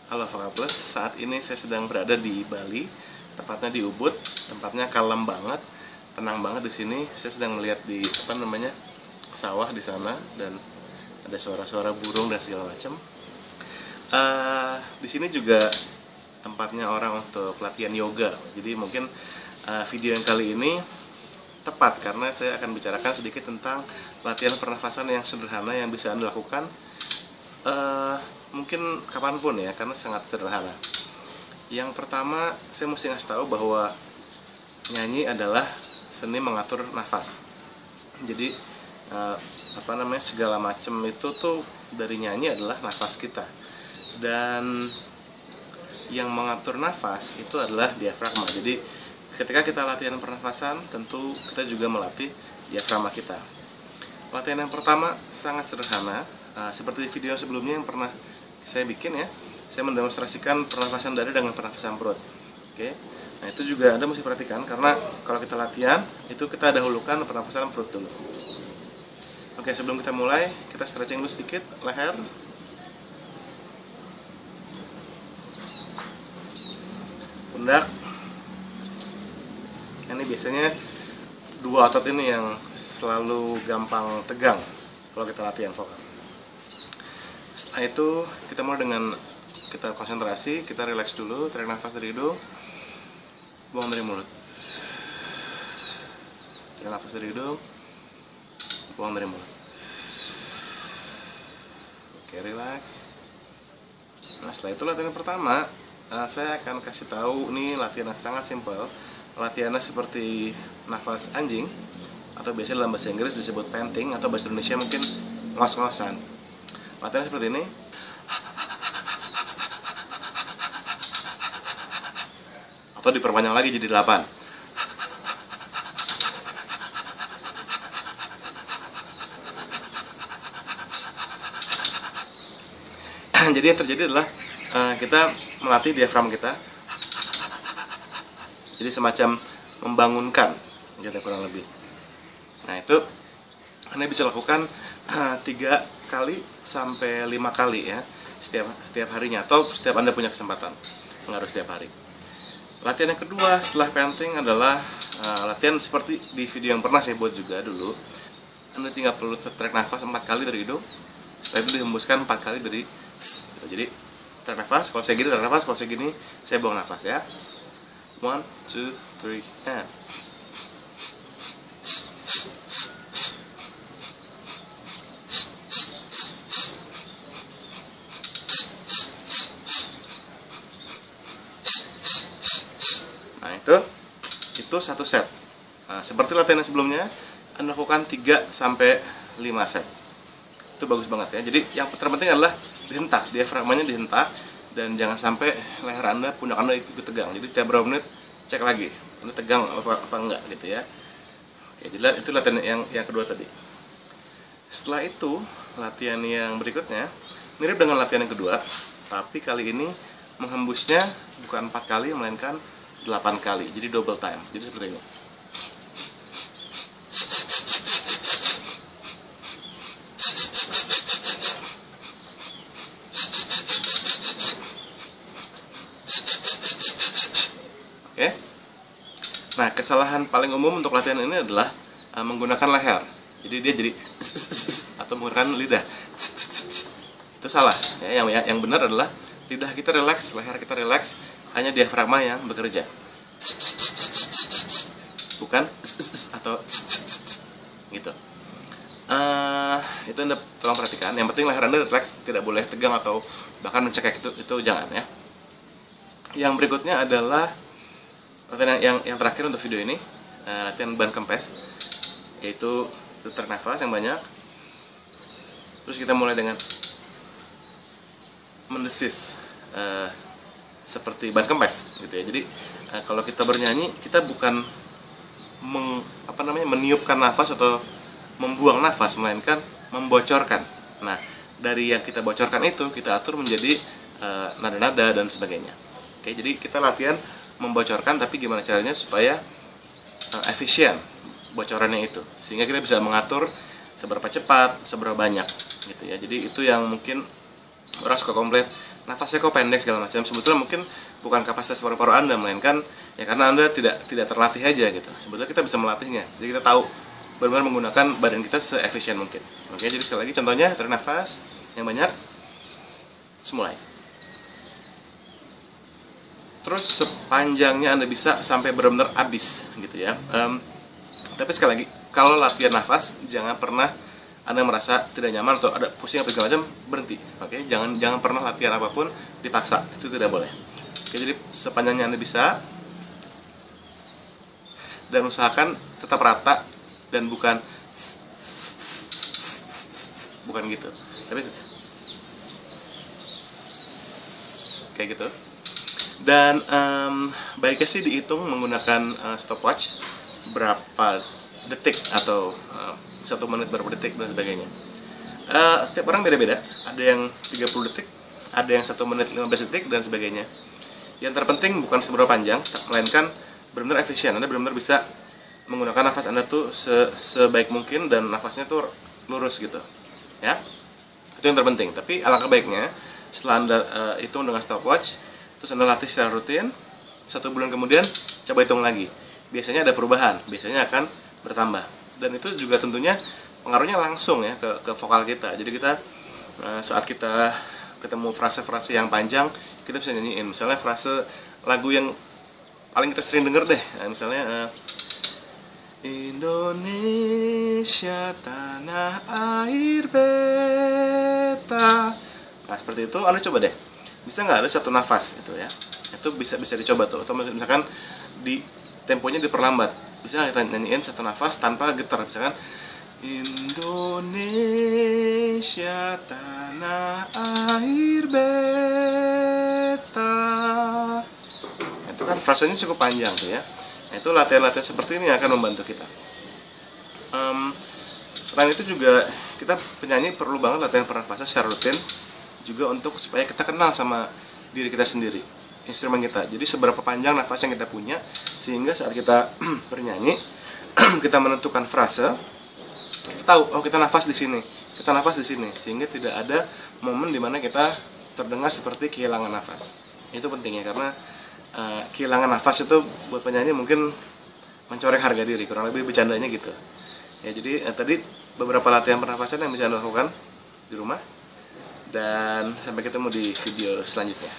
Halo Vokables, saat ini saya sedang berada di Bali, tepatnya di Ubud. Tempatnya kalem banget, tenang banget di sini. Saya sedang melihat di sawah di sana dan ada suara-suara burung dan segala macam. Di sini juga tempatnya orang untuk latihan yoga. Jadi mungkin video yang kali ini tepat karena saya akan bicarakan sedikit tentang latihan pernafasan yang sederhana yang bisa Anda lakukan mungkin kapanpun ya, karena sangat sederhana. Yang pertama, saya mesti ngasih tahu bahwa nyanyi adalah seni mengatur nafas. Jadi segala macam itu tuh dari nyanyi adalah nafas kita. Dan yang mengatur nafas itu adalah diafragma. Jadi ketika kita latihan pernafasan, tentu kita juga melatih diafragma kita. Latihan yang pertama sangat sederhana, seperti di video sebelumnya yang pernah saya bikin ya. Saya mendemonstrasikan pernafasan dada dengan pernafasan perut. Oke. Nah, itu juga Anda mesti perhatikan karena kalau kita latihan, itu kita dahulukan pernafasan perut dulu. Oke, sebelum kita mulai, kita stretching dulu sedikit leher. Pundak. Ini biasanya dua otot ini yang selalu gampang tegang kalau kita latihan vokal. Setelah itu kita mulai dengan kita konsentrasi, kita relax dulu, tarik nafas dari hidung, buang dari mulut. Tarik nafas dari hidung, buang dari mulut. Oke, relax. Nah, setelah itu latihan pertama, saya akan kasih tahu ini latihan yang sangat simpel. Latihannya seperti nafas anjing, atau biasanya dalam bahasa Inggris disebut panting, atau bahasa Indonesia mungkin ngos-ngosan. Latihannya seperti ini. Atau diperpanjang lagi jadi 8. Jadi yang terjadi adalah kita melatih diafragma kita. Jadi semacam membangunkan, jadi kurang lebih. Nah, itu Anda bisa lakukan 3 kali sampai 5 kali ya, setiap harinya, atau setiap Anda punya kesempatan, nggak harus setiap hari. Latihan yang kedua setelah panting adalah latihan seperti di video yang pernah saya buat juga dulu. Anda tinggal perlu tarik nafas 4 kali dari hidung, setelah itu dihembuskan 4 kali dari jadi tarik nafas, kalau saya gini tarik nafas, kalau saya gini saya buang nafas ya. 1, 2, 3, and itu satu set. Nah, seperti latihan yang sebelumnya, Anda lakukan 3 sampai 5 set. Itu bagus banget ya. Jadi yang terpenting adalah dihentak, diafragmanya dihentak, dan jangan sampai leher Anda, pundak Anda ikut tegang. Jadi tiap berapa menit cek lagi, Anda tegang apa enggak gitu ya. Oke, jadi itu latihan yang kedua tadi. Setelah itu, latihan yang berikutnya mirip dengan latihan yang kedua, tapi kali ini menghembusnya bukan 4 kali melainkan 8 kali, jadi double time. Jadi seperti ini. Oke. Nah, kesalahan paling umum untuk latihan ini adalah menggunakan leher. Jadi dia jadi atau menggunakan lidah. Itu salah. Ya, yang benar adalah lidah kita relax, leher kita relax, hanya diafragma yang bekerja. Bukan atau gitu. Itu Anda tolong perhatikan. Yang penting leher Anda relax, tidak boleh tegang atau bahkan mencekik, itu jangan ya. Yang berikutnya adalah latihan yang terakhir untuk video ini, latihan ban kempes, yaitu tarik nafas yang banyak. Terus kita mulai dengan mendesis seperti ban kempes gitu ya. Jadi kalau kita bernyanyi, kita bukan meniupkan nafas atau membuang nafas, melainkan membocorkan. Nah, dari yang kita bocorkan itu kita atur menjadi nada-nada dan sebagainya. Oke, jadi kita latihan membocorkan, tapi gimana caranya supaya efisien bocorannya itu, sehingga kita bisa mengatur seberapa cepat, seberapa banyak gitu ya. Jadi itu yang mungkin orang suka komplain, nafasnya kok pendek segala macam. Sebetulnya mungkin bukan kapasitas paru-paru Anda, melainkan ya karena Anda tidak terlatih aja gitu. Sebetulnya kita bisa melatihnya. Jadi kita tahu benar-benar menggunakan badan kita seefisien mungkin. Oke, jadi sekali lagi contohnya tarik nafas yang banyak. Mulai. Terus sepanjangnya Anda bisa sampai benar-benar habis gitu ya. Tapi sekali lagi, kalau latihan nafas jangan pernah Anda merasa tidak nyaman atau ada pusing atau segala macam, berhenti. Oke, jangan pernah latihan apapun dipaksa. Itu tidak boleh. Oke, jadi sepanjangnya Anda bisa, dan usahakan tetap rata dan bukan gitu. Tapi kayak gitu. Dan baiknya sih dihitung menggunakan stopwatch berapa detik atau 1 menit berapa detik dan sebagainya. Setiap orang beda-beda. Ada yang 30 detik, ada yang 1 menit 15 detik dan sebagainya. Yang terpenting bukan seberapa panjang, melainkan benar-benar efisien. Anda benar-benar bisa menggunakan nafas Anda tuh sebaik mungkin dan nafasnya tuh lurus gitu. Ya. Itu yang terpenting. Tapi alangkah baiknya setelah Anda hitung dengan stopwatch, terus Anda latih secara rutin, 1 bulan kemudian coba hitung lagi. Biasanya ada perubahan, biasanya akan bertambah. Dan itu juga tentunya pengaruhnya langsung ya ke vokal kita. Jadi kita saat kita ketemu frase-frase yang panjang, kita bisa nyanyiin. Misalnya frase lagu yang paling kita sering denger deh, misalnya Indonesia tanah air beta. Nah seperti itu, Anda coba deh. Bisa nggak ada 1 nafas itu ya? Itu bisa dicoba tuh. Atau misalkan di temponya diperlambat. Bisa kita nyanyiin 1 nafas tanpa getar. Misalkan Indonesia tanah air beta. Itu kan frasenya cukup panjang tuh ya. Nah, itu latihan-latihan seperti ini yang akan membantu kita. Selain itu juga kita penyanyi perlu banget latihan pernafasan secara rutin juga untuk supaya kita kenal sama diri kita sendiri, instrumen kita. Jadi seberapa panjang nafas yang kita punya sehingga saat kita bernyanyi kita menentukan frase, kita tahu oh kita nafas di sini, kita nafas di sini, sehingga tidak ada momen dimana kita terdengar seperti kehilangan nafas. Itu pentingnya karena kehilangan nafas itu buat penyanyi mungkin mencoreng harga diri, kurang lebih bercandanya gitu. Ya jadi tadi beberapa latihan pernafasan yang bisa Anda lakukan di rumah, dan sampai ketemu di video selanjutnya.